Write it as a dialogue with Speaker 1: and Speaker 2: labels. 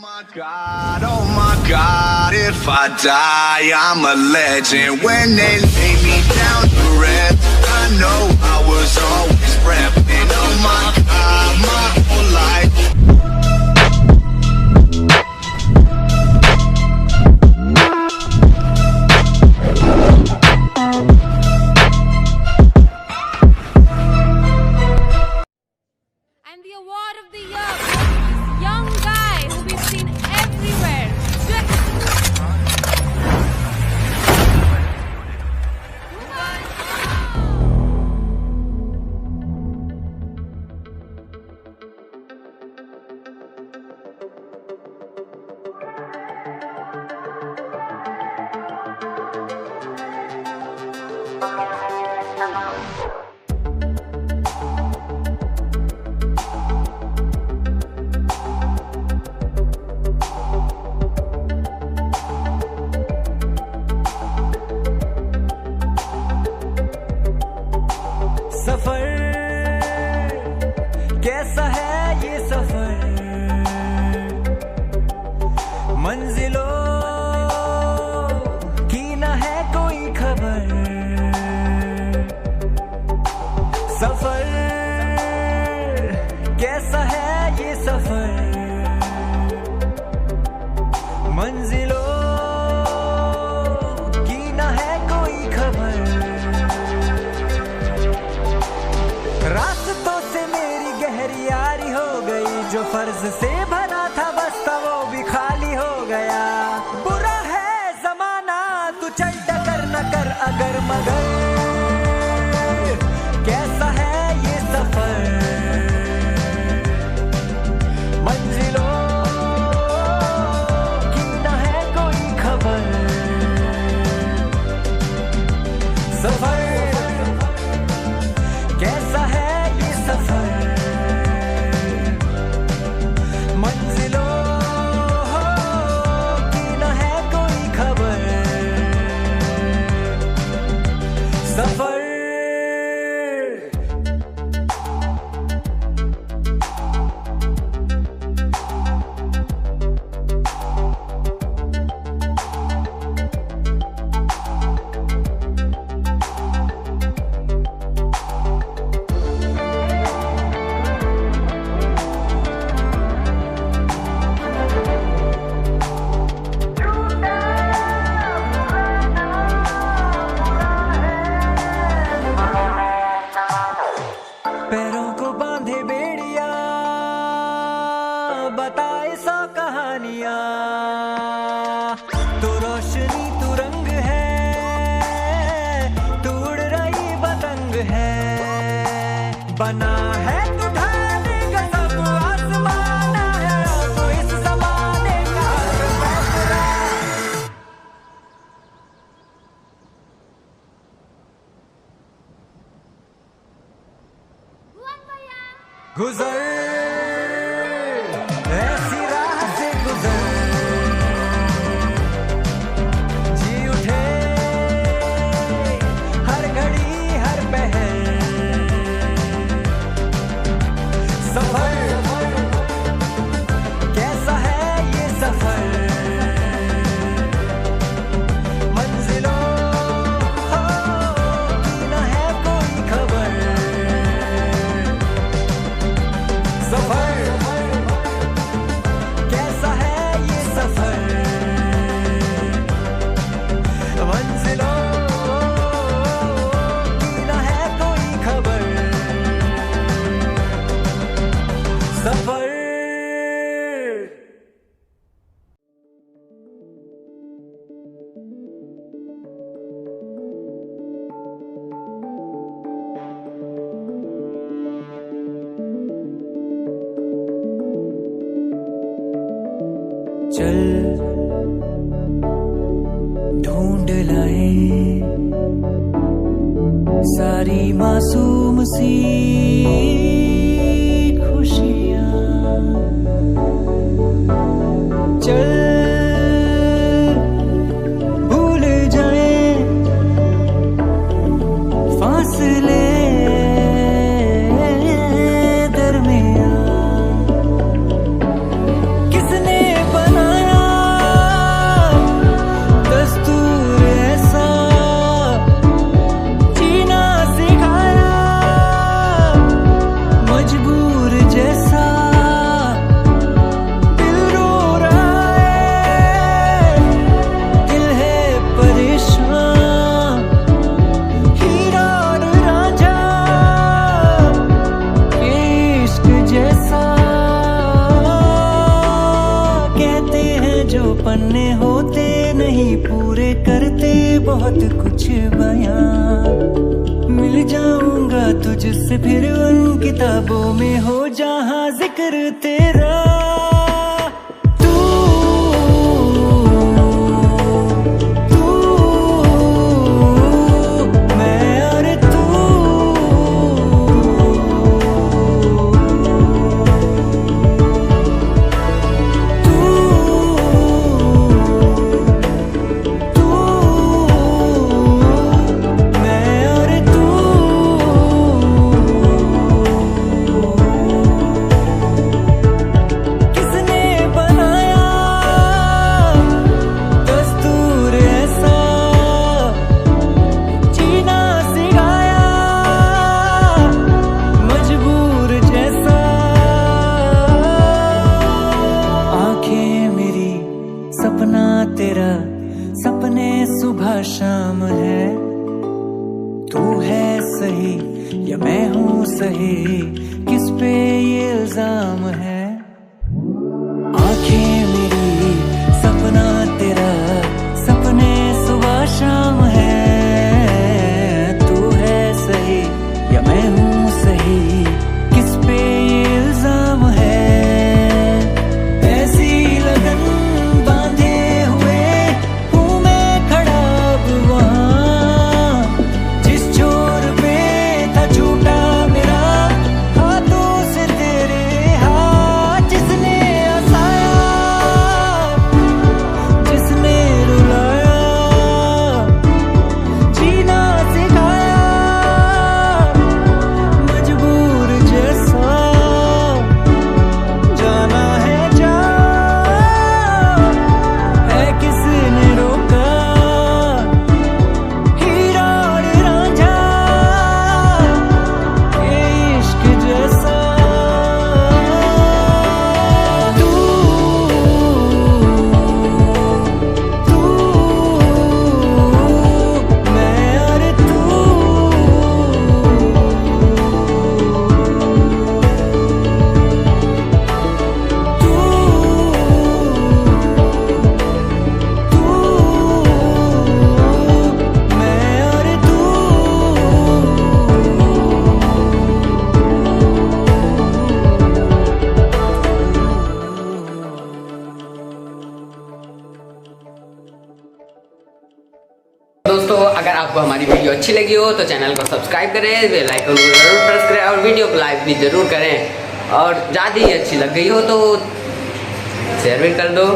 Speaker 1: Oh my God, if I die, I'm a legend. When they lay me down to rest, I know I was always repping. Oh my God, my whole life.
Speaker 2: And the award of the year goes to this young guy who we've seen everywhere.
Speaker 3: सफर कैसा है ये सफर, मंजिलों की न है कोई खबर। सफर कैसा है ये सफर, मंजिलों की न है कोई खबर। रास्तों से मेरी गहरी यारी हो गई, जो फर्ज से भरा था बस्ता वो भी खाली हो गया। बुरा है जमाना तू चल टकर न कर अगर मगर, कैसा है ये सफर, मंजिलों की न है कोई खबर। सफर कैसा है ये सफर, मंजिलों की न है कोई खबर। सफर पैरों को बांधे बेड़िया, बताए सौ कहानियां। तू रोशनी तू रंग है, तू उड़ रही पतंग है। बना है तू ढाले का सब आसमाना है, तू इस जमाने का फैसला। गुजर ऐसी राह से गुजर, जी उठे हर घड़ी हर पहर। सफर कैसा है ये सफर, मंजिलों की न है कोई खबर। सफर कैसा है ये सफर, मंजिलों की न है कोई खबर। सफर चल ढूंढ लाए सारी मासूम सी खुशियां। चल भूल जाए फासले दरमियां। किसने पन्ने होते नहीं पूरे करते बहुत कुछ बयां। मिल जाऊंगा तुझसे फिर उन किताबों में हो जहां जिक्र तेरा। तेरा सपने सुबह शाम है। तू है सही या मैं हूँ सही, किस पे ये इल्जाम है। आंखें मेरी सपना तेरा, सपने सुबह शाम है। तू है सही या मैं हूँ सही, किस पे ये इल्जाम है।
Speaker 4: दोस्तों अगर आपको हमारी वीडियो अच्छी लगी हो तो चैनल को सब्सक्राइब करें, बेल आइकन को जरूर प्रेस करें और वीडियो को लाइक भी जरूर करें। और ज़्यादा ही अच्छी लग गई हो तो शेयर भी कर दो।